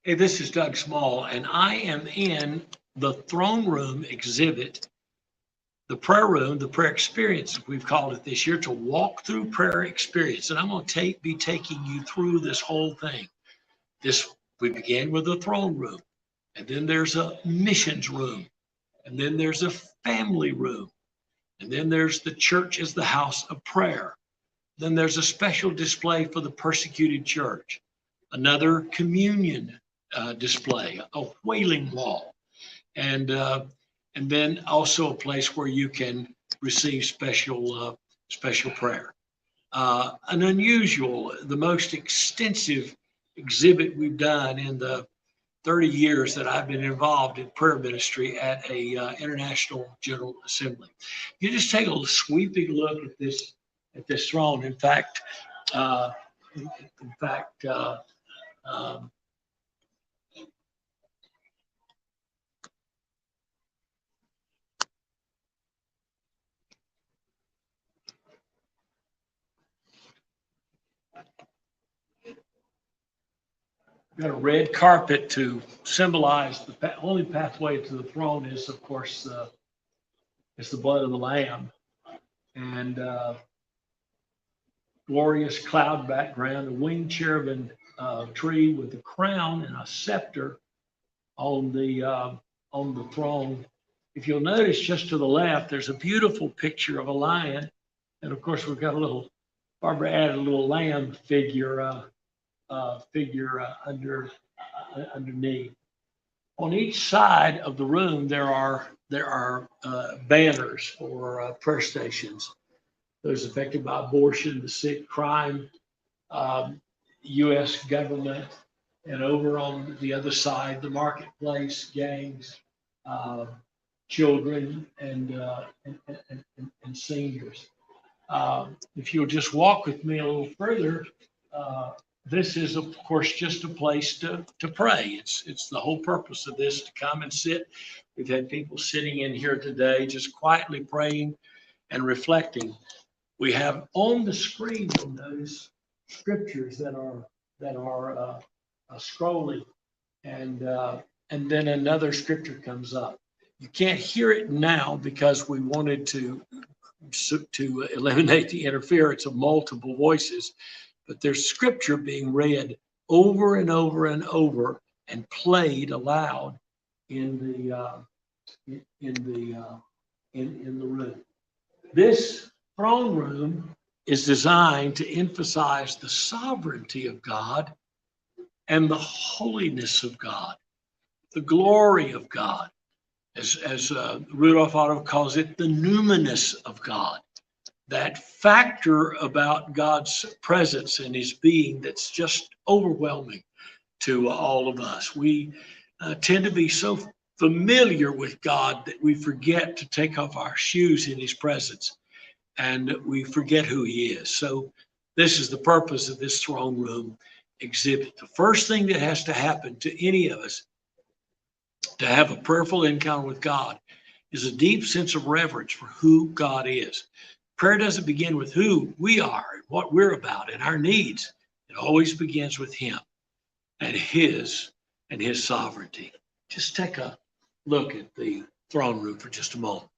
Hey, this is Doug Small, and I am in the throne room exhibit, the prayer room, the prayer experience, we've called it this year, to walk through prayer experience. And I'm going to be taking you through this whole thing. We began with the throne room, and then there's a missions room, and then there's a family room, and then there's the church as the house of prayer. Then there's a special display for the persecuted church, another communion display, a wailing wall, and then also a place where you can receive special prayer. An unusual, the most extensive exhibit we've done in the 30 years that I've been involved in prayer ministry at a international general assembly. You just take a sweeping look at this throne. In fact, uh, in fact. Um, Got a red carpet to symbolize the only pathway to the throne is, of course, is the blood of the Lamb, and glorious cloud background, a winged cherubim tree with a crown and a scepter on the throne. If you'll notice, just to the left, there's a beautiful picture of a lion, and of course, we've got Barbara added a little lamb figure underneath. On each side of the room, there are banners for prayer stations. Those affected by abortion, the sick, crime, U.S. government, and over on the other side, the marketplace, gangs, children, and seniors. If you'll just walk with me a little further, this is, of course, just a place to pray. It's the whole purpose of this, to come and sit. We've had people sitting in here today just quietly praying and reflecting. We have on the screen, you'll notice, scriptures that are scrolling, and then another scripture comes up. You can't hear it now because we wanted to eliminate the interference of multiple voices, but there's scripture being read over and over and over and played aloud in the room. This throne room is designed to emphasize the sovereignty of God and the holiness of God, the glory of God, as Rudolf Otto calls it, the numinous of God. That factor about God's presence and his being that's just overwhelming to all of us. We tend to be so familiar with God that we forget to take off our shoes in his presence, and we forget who he is. So this is the purpose of this throne room exhibit. The first thing that has to happen to any of us to have a prayerful encounter with God is a deep sense of reverence for who God is. Prayer doesn't begin with who we are and what we're about and our needs. It always begins with him and his sovereignty. Just take a look at the throne room for just a moment.